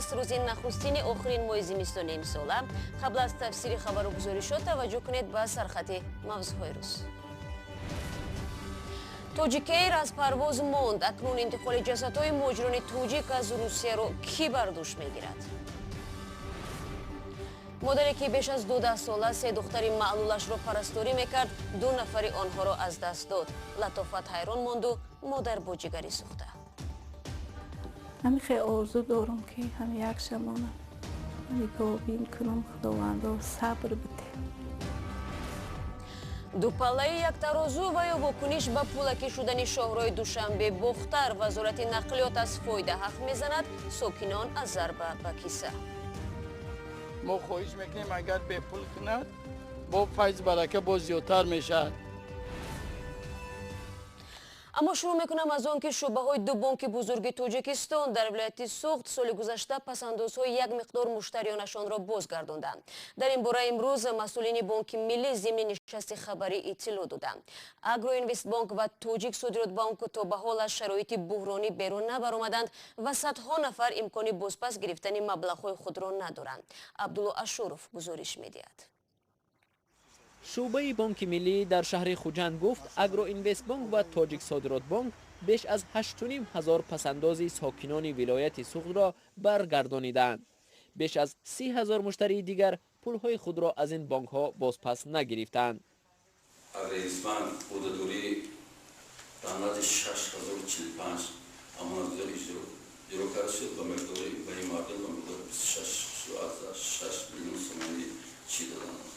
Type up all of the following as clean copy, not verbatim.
20 рӯзи нахустини охирин моҳи зимистони имсола. қабл аз тафсири хабару гузоришот таваҷҷӯҳ кунед ба сархати мавзӯъҳои рӯз. Тоҷикейр аз парвоз монд. Акнун интиқоли ҷасадҳои муҳоҷирони тоҷик аз Русияро кӣ бар дӯш мегирад? модаре ки беш аз 12 сола се духтари маълулашро парасторӣ мекард, 2 нафари онҳоро аз даст дод. латофат ҳайрон монду модар бо ҷигари сӯхта. ҳамин хеле орзу дорам ки ҳамин як шамона нигоҳбин кунам. худовандо сабр биде. дупаллаи яктарозу ва ё вокуниш ба пулакӣ шудани шоҳрои душанбе бохтар. вазорати нақлиёт аз фоида ҳаф мезанад, сокинон аз зарба ба киса. мо хоҳиш мекунем агар бепул кунад бо файз барака бо зиёдтар мешавад. аммо шурӯъ мекунам аз он ки шӯъбаҳои 2 бонки бузурги Тоҷикистон дар вилояти Суғд соли гузашта пасандозҳои як миқдор муштариёнашонро бозгардонданд. Дар ин бора имрӯз масъулини Бонки Миллӣ зимни нишасти хабарӣ иттилоъ доданд. Агроинвестбанк ва Тоҷик Содиротбанк то ба ҳол аз шароити буҳронӣ берун набаромаданд ва садҳо нафар имкони бозпас гирифтани маблағҳои худро надоранд. Абдулло Ашуров гузориш медиҳад. шӯъбаи Бонки Миллӣ дар шаҳри Хуҷанд гуфт Агроинвестбанк ва Тоҷик Содиротбанк беш аз 8,5 ҳазор пасандози сокинони вилояти Суғдро баргардониданд. беш аз 30 ҳазор муштарии дигар пулҳои худро аз ин банкҳо бозпас нагирифтанд. Агроинвестбанк ҳудудурии рамази 6045 амонатгузори иҷро карда шуд ба миқдори ба ин мардум ба миқдори 26,6 миллион сомонӣ чӣ доданд.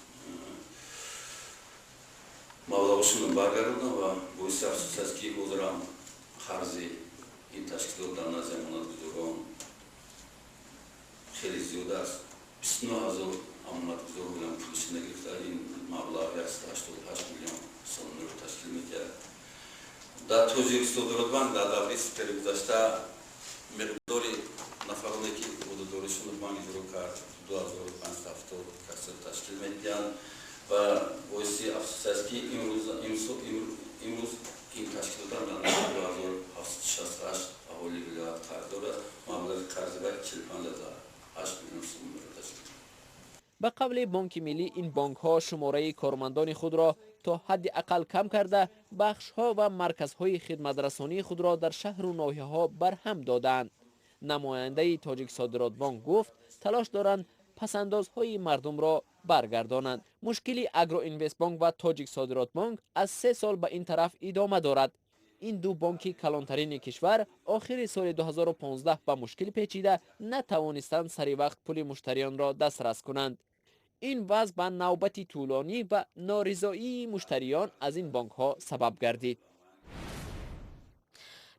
маблағашон баргардондан ва боиси афсӯс аст ки ҳозирам қарзи ин ташкилот дар назди амонатгузорон хеле зиёд аст. 29 ҳазор амонатгузор бӯланд пулиши нагирифта. ин маблағ 188 миллион сомонро ташкил мекард. дар Тоҷик Содиротбанк дар даври сипари гузашта миқдори нафароне ки ҳудуддоришон банк иҷро кард 2570 каср ташкил мекард ва боиси афсӯс аст ки имрӯз ин ташкилотам дар 2768 аҳоли вилоят қарз дорад. маблағи қарзи ба 45,8 миллион сомонро ташкил мекард. ба қавли Бонки Миллӣ ин банкҳо шумораи кормандони худро то ҳадди ақал кам карда бахшҳо ва марказҳои хидматрасонии худро дар шаҳру ноҳияҳо барҳам доданд. намояндаи Тоҷик Содиротбанк гуфт талош доранд пасандозҳои мардумро баргардонанд. мушкили Агроинвестбанк ва Тоҷик Содиротбанк аз 3 сол ба ин тараф идома дорад. ин 2 бонки калонтарини кишвар охири соли 2015 ба мушкил печида натавонистанд сари вақт пули муштариёнро дастрас кунанд. ин вазъ ба навбати тӯлонӣ ва норизоии муштариён аз ин бонкҳо сабаб гардид.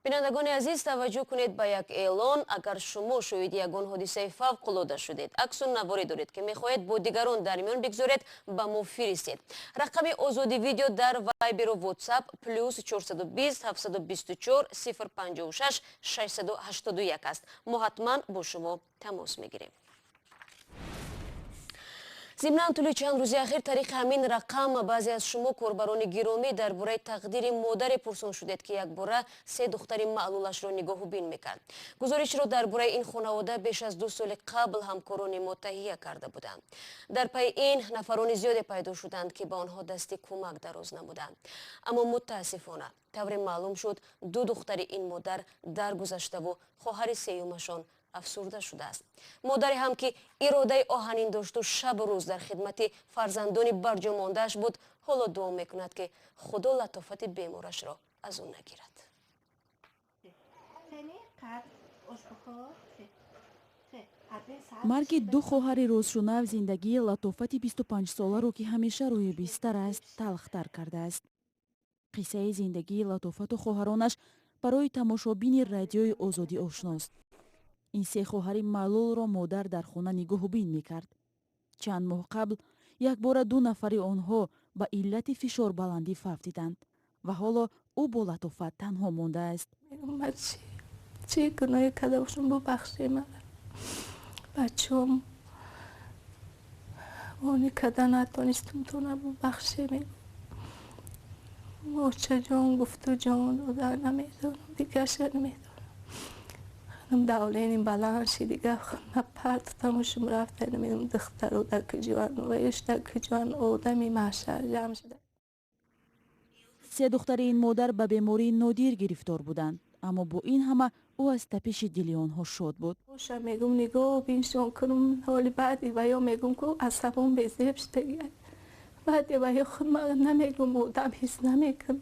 бинандагони азиз, таваҷҷӯҳ кунед ба як эълон. агар шумо шоҳиди ягон ҳодисаи фавқулода шудед, аксу наворе доред ки мехоҳед бо дигарон дар миён бигзоред, ба мо фиристед. рақами озоди видео дар вайберу ватсап +420 724 056 681 аст. мо ҳатман бо шумо тамос мегирем. зимнан тӯли чанд рӯзи ахир тариқи ҳамин рақам баъзе аз шумо корбарони гиромӣ дар бораи тақдири модаре пурсон шудед ки якбора 3 духтари маълулашро нигоҳубин мекард. гузоришро дар бораи ин хонавода беш аз 2 соли қабл ҳамкорони мо таҳия карда буданд. дар пайи ин нафарони зиёде пайдо шуданд ки ба онҳо дасти кӯмак дароз намуданд. аммо мутаассифона тавре маълум шуд 2 духтари ин модар даргузаштаву хоҳари сеюмашон афсурда шудааст. модаре ҳам ки иродаи оҳанин дошту шабу рӯз дар хидмати фарзандони барҷомондааш буд, ҳоло дуо мекунад ки худо латофати беморашро аз ӯ нагирад. марги 2 хоҳари розшунав зиндагии латофати 25-соларо ки ҳамеша рӯи бистар аст, талхтар кардааст. қиссаи зиндагии латофату хоҳаронаш барои тамошобини радиои Озодӣ ошност. ин 3 хоҳари маълулро модар дар хона нигоҳубин мекард. чанд моҳ қабл якбора 2 нафари онҳо ба иллати фишорбаландӣ фавтиданд ва ҳоло ӯ бо латофат танҳо мондааст. чӣ гуноҳе карда бошам, бубахшӣ мана. бачаҳом вони карда натонистам, то набубахшӣ мегӯ. мочаҷон гуфту ҷон дода намедонам, дигарша намедонам. давлени баланд ши дигар парт тамошум рафта намедум духтару даки ҷаван ваеш даки ҷаван одами маҳшар ҷамъ шуда. се духтари ин модар ба бемории нодир гирифтор буданд, аммо бо ин ҳама ӯ аз тапиши дили онҳо шод буд. боша мегум нигоҳ биншон кунум ҳоли баъди ва ё мегум ку асабон безеб шудагӣ баъди ва ё худ ман намегум одам ҳис намекунам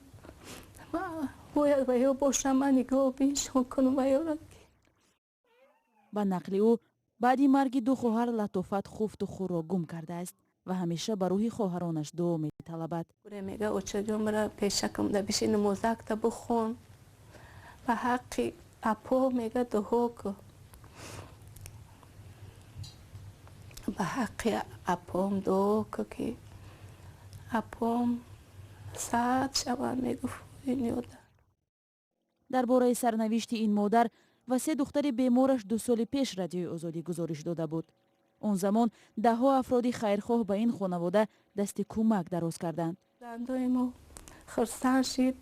бояд ва ё бошам ман нигоҳ биншон кунум ва ёра. ба нақли ӯ баъди марги ду хоҳар латофат хуфту хӯрро гум кардааст ва ҳамеша ба рӯҳи хоҳаронаш дуо металабад. мега очаҷон бара пешакам да биши намозакта бухон ба ҳаққи апо мега дуҳо ку ба ҳаққи апом дуо ку ки апом саъд шавад мегуфт ин ёда. дар бораи сарнавишти ин модар ва се духтари бемораш 2 соли пеш радиои озодӣ гузориш дода буд. он замон даҳҳо афроди хайрхоҳ ба ин хонавода дасти кӯмак дароз карданд. зандои мо хурсанд шид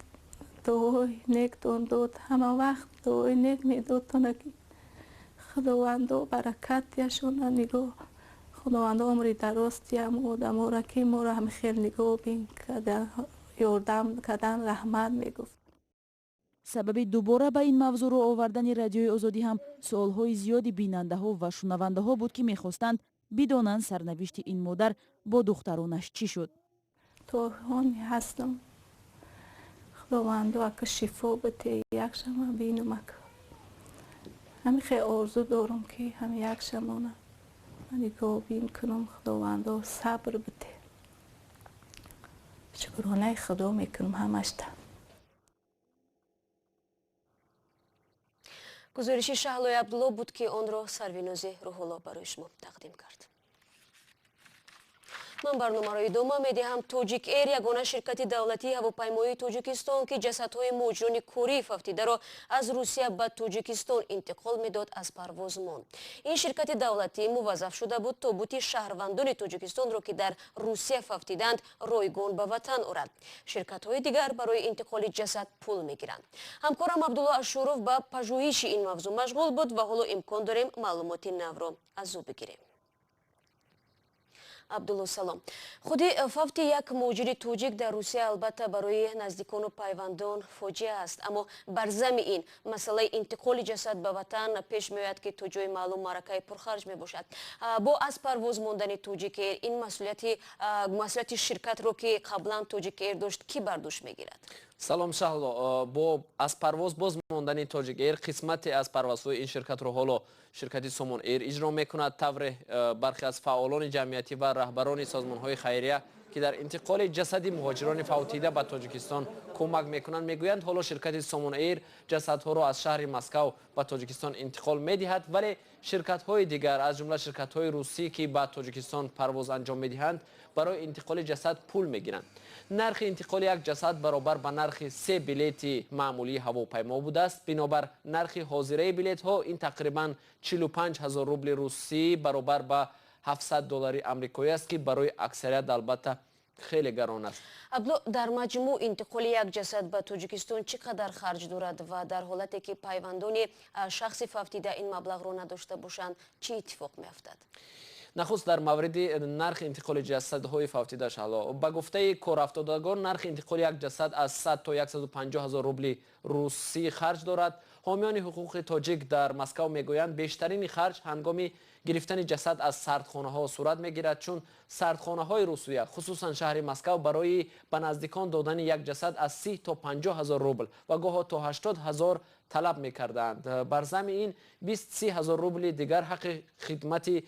дуои нектон дод ҳама вақт дуои нек медодтона ки худовандо баракат яшона нигоҳ худовандо умри дароз диям одамора ки моро ҳамихел нигоҳ бин кардан ёрдам кардан раҳмат мегуфт. сабаби дубора ба ин мавзӯъ ро овардани радиои озодӣ ҳам суолҳои зиёди бинандаҳо ва шунавандаҳо буд ки мехостанд бидонанд сарнавишти ин модар бо духтаронаш чӣ шуд. то ҳони ҳастам худовандо ака шифо бите якшама бинум ака ҳамин хеле орзу дорам ки ҳамин якшамона нигоҳ бин кунам худовандо сабр бите шукронаи худо мекунам ҳамашта. гузориши шаҳлои абдулло буд ки онро сарвинози рӯҳулло барои шумо тақдим кард. ман барномаро идома медиҳам. Тоҷик Эйр ягона ширкати давлатии ҳавопаймоии Тоҷикистон ки ҷасадҳои муҳоҷирони курии фавтидаро аз Русия ба Тоҷикистон интиқол медод, аз парвоз монд. ин ширкати давлатӣ муваззаф шуда буд тобути шаҳрвандони Тоҷикистонро ки дар Русия фавтиданд ройгон ба ватан орад. ширкатҳои дигар барои интиқоли ҷасад пул мегиранд. ҳамкорам Абдулло Ашуров ба пажӯҳиши ин мавзӯъ машғул буд ва ҳоло имкон дорем маълумоти навро аз ӯ бигирем. Абдулло салом. Худи фавти як муҳоҷири тоҷик дар Русия албатта барои наздикону пайвандон фоҷиа аст, аммо бар замми ин масъалаи интиқоли ҷасад ба ватан пеш меояд ки то ҷои маълум маъракаи пурхарҷ мебошад. бо аз парвоз мондани Тоҷик Эйр ин масъулияти ширкатро ки қаблан Тоҷик Эйр дошт ки бардошт мегирад? салом Шаҳло, бо аз парвоз боз мондани Тоҷик Эйр қисмате аз парвозҳои ин ширкатро ҳоло ширкати Сомон Эйр иҷро мекунад. тавре бархе аз фаъолони ҷамъиятӣ ва раҳбарони созмонҳои хайрия ки дар интиқоли ҷасади муҳоҷирони фавтида ба Тоҷикистон кӯмак мекунанд мегӯянд ҳоло ширкати Сомон Эйр ҷасадҳоро аз шаҳри Москав ба Тоҷикистон интиқол медиҳад, вале ширкатҳои дигар аз ҷумла ширкатҳои русӣ ки ба Тоҷикистон парвоз анҷом медиҳанд барои интиқоли ҷасад пул мегиранд. нархи интиқоли як ҷасад баробар ба нархи 3 билети маъмулии ҳавопаймо будааст. бинобар нархи ҳозираи билетҳо ин тақрибан 45 000 рубли русӣ баробар ба 700 доллари амрикоӣ аст ки барои аксарият албатта хеле гарон аст. Абдулло, дар маҷмӯъ интиқоли як ҷасад ба Тоҷикистон чӣ қадар харҷ дорад ва дар ҳолате ки пайвандони шахси фавтида ин маблағро надошта бошанд чӣ иттифоқ меафтад? нахуст дар мавриди нархи интиқоли ҷасадҳои фавтида Шаҳло, ба гуфтаи корафтодагон нархи интиқоли як ҷасад аз 100 то 150 000 рубли русӣ харҷ дорад. ҳомиёни ҳуқуқи тоҷик дар Москав мегӯянд бештарини харҷ ҳангоми гирифтани ҷасад аз сардхонаҳо сурат мегирад, чун сардхонаҳои Русия хусусан шаҳри Москав барои ба наздикон додани як ҷасад аз 30 то 50 000 рубл ва гоҳо то 80 000 талаб мекарданд. бар замми ин 20-30 000 рубли дигар ҳаққи хидмати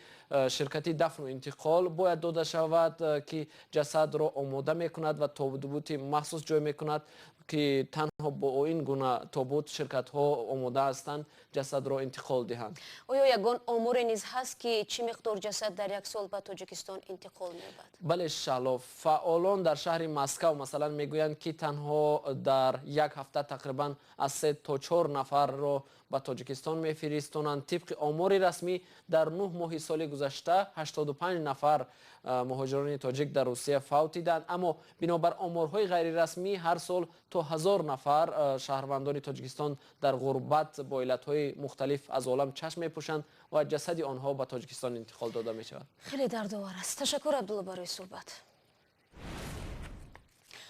ширкати дафну интиқол бояд дода шавад ки ҷасадро омода мекунад ва тобути махсус ҷой мекунад ки танҳо бо ин гуна тобут ширкатҳо омода ҳастанд ҷасадро интиқол диҳанд. оё ягон омуре низ ҳаст ки чӣ миқдор ҷасад дар як сол ба Тоҷикистон интиқол меёбад? бале Шаҳло, фаъолон дар шаҳри Москав масалан мегӯянд ки танҳо дар як ҳафта тақрибан аз 3 то 4 нафарро ба Тоҷикистон мефиристонанд. Тибқи омори расмӣ дар 9 моҳи соли гузашта 85 нафар муҳоҷирони тоҷик дар Русия фавт диданд, аммо бинобар оморҳои ғайрирасмӣ ҳар сол то 1000 нафар шаҳрвандони Тоҷикистон дар ғурбат бо иллатҳои мухталиф аз олам чашм мепӯшанд ва ҷасади онҳо ба Тоҷикистон интиқол дода мешавад. خیلی دردآور است. تشکر عبدالله برای صحبت.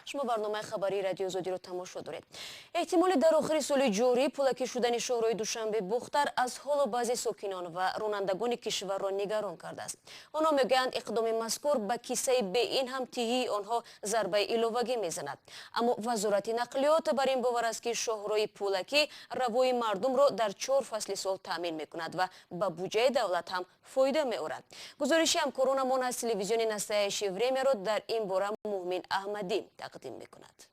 شما برنامه خبری رادیو آزادی رو تماشا دارید. احتمال در آخر سال جاری پولکی شدن شهرهای دوشنبه بختر از حال بعضی ساکنان و رانندگان کشور را نگران کرده است. آنها میگویند اقدام مذکور به کیسه به این هم تیهی آنها ضربه ایلوگی میزند. اما وزارت نقلیات بر این باور است که شهرهای پولکی روای مردم را در 4 فصل سال تامین میکند و به بودجه دولت هم فایده میآورد. گزارشی همکارانمان از تلویزیون نستعلیق время را در این باره مومن احمدی تقدیم میکند.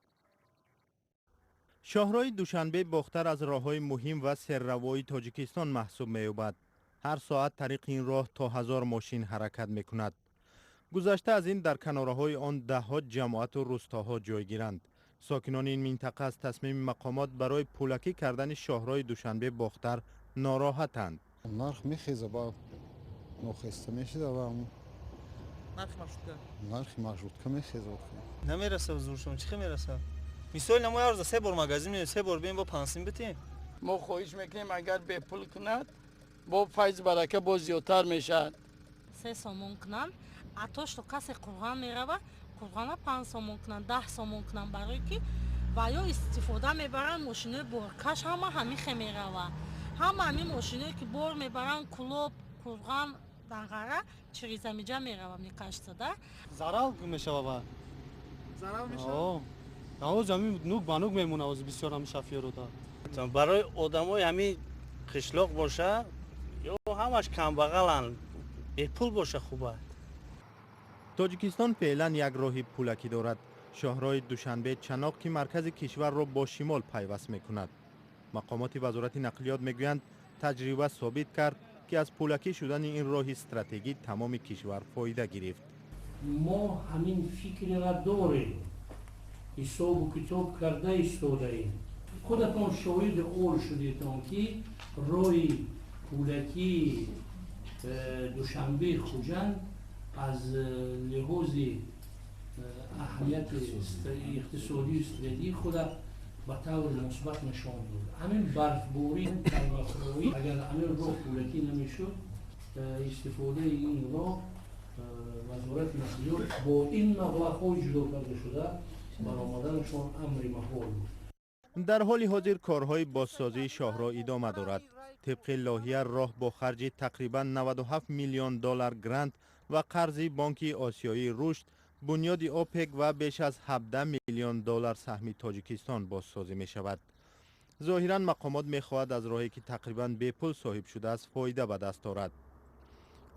شاهرای دوشنبه بختر از راههای مهم و سرروای تاجیکستان محسوب می‌یابد. هر ساعت طریق این راه تا 1000 ماشین حرکت میکند. گذشته از این در کنارهای آن ده‌ها جماعت و روستاها جای گیرند. ساکنان این منطقه از تصمیم مقامات برای پولکی کردن شاهرای دوشنبه بختر ناراحتند. نرخ میخیزه با نخسته میشه و نرخ مشروطه میخیزه نمیرسه حضورشون چی میرسه مثال نمای عرض 3 بار مغازه میریم 3 بار بیم با 500 بتیم ما خواهش میکنیم اگر به پول کند با فیض برکه با زیادتر میشه 3 سومون کنن اتوش تو کسی قرغان میروه قرغان 5 سومون کنن 10 سومون کنن برای که و یا استفاده میبرن ماشینای بارکش همین میروه همین ماشینایی که بار میبرن کلوب قرغان دنگاره چریزه میجا میروه میکشتده ضرر میشه بابا ضرر میشه آه زمین نوک با نوک میمونه از بسیار هم شفیه رو دا برای آدمای همین قشلاق باشه یا همش کم بغلن به پول باشه خوبه تاجیکستان فعلا یک راه پولکی دارد. شاهرای دوشنبه چناق که مرکز کشور را با شمال پیوست میکند. مقامات وزارت نقلیات میگویند تجربه ثابت کرد که از پولکی شدن این راه استراتژی تمام کشور فایده گرفت. ما همین فکر را داریم. حساب و کتاب کرده ایستاده ایم. خودتان شاهد اول شدیدتان که راه پولکی دوشنبه خوجند از لحاظ اهمیت اقتصادی و استراتژی خود به طور مثبت نشان داد. همین برفباری کلبخرایی اگر همین راه پولکی نمیشد استفاده این راه وزارت نقلیات با این مبلغ‌های جدا کرده شده برآمدنشان امر محال بود. در حال حاضر کارهای بازسازی شاهراه ادامه دارد. طبق لایحه راه با خرج تقریبا 97 میلیون دلار گرانت و قرض بانک آسیایی رشد بنیاد اوپک و بیش از 17 میلیون دلار سهم تاجیکستان بازسازی می شود. ظاهرا مقامات می خواهد از راهی که تقریبا به پول صاحب شده است فایده به دست آورد.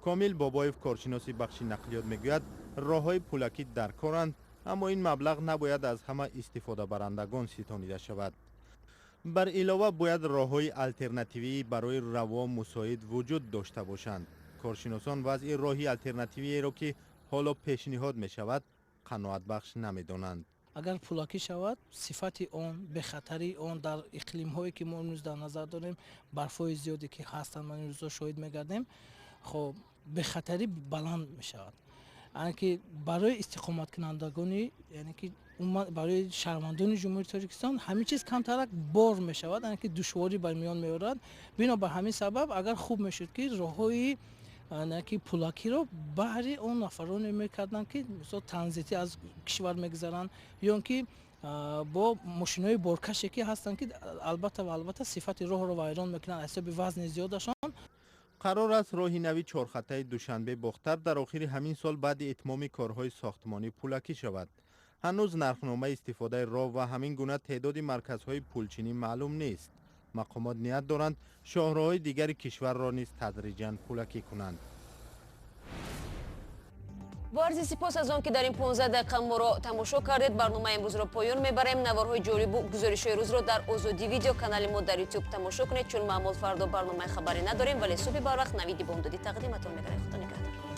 کامل بابایف کارشناس بخش نقلیات میگوید راههای پولکی در کارند اما این مبلغ نباید از همه استفاده برندگان ستانیده شود. بر علاوه باید راههای الترناتیوی برای روا مساعد وجود داشته باشند. کارشناسان وضع راهی الترناتیوی را که حالا پیشنهاد می شود قناعت بخش نمی دانند. اگر پولاکی شود صفت آن به خطری آن در اقلیم هایی که ما امروز در نظر داریم برفای زیادی که هستند ما این روزا شاهد میگردیم خب به خطری بلند می شود. یعنی که برای استقامت کنندگانی یعنی که برای شهروندان جمهوری تاجیکستان همه چیز کمتر بار می شود یعنی که دشواری بر میان می آورد. بنابر همین سبب اگر خوب می شد که راههای که پولاکی رو برای اون نفرانی میکردن که مثلا ترانزیتی از کشور میگذارن یا اینکه با ماشینای بارکشی که هستن که البته صفت راه رو ویران میکنن حساب وزن زیادشان. قرار است راه نوی چهارخطه دوشنبه بختر در آخر همین سال بعد اتمام کارهای ساختمانی پولکی شود. هنوز نرخنامه استفاده راه و همین گونه تعداد مرکزهای پولچینی معلوم نیست. مقامات نیت دارند شاهراهای دیگر کشور را نیز تدریجاً پولکی کنند. با عرض سپاس از آن که در این 15 دقیقه ما را تماشا کردید. برنامه امروز را پایان میبریم. نوارهای جالب و گزارش‌های روز را در آزادی ویدیو کانال ما در یوتیوب تماشا کنید. چون معمول فردا برنامه خبری نداریم ولی صبح بر وقت نویدی بامدادی تقدیمتان می‌کنیم. خدا نگهدار.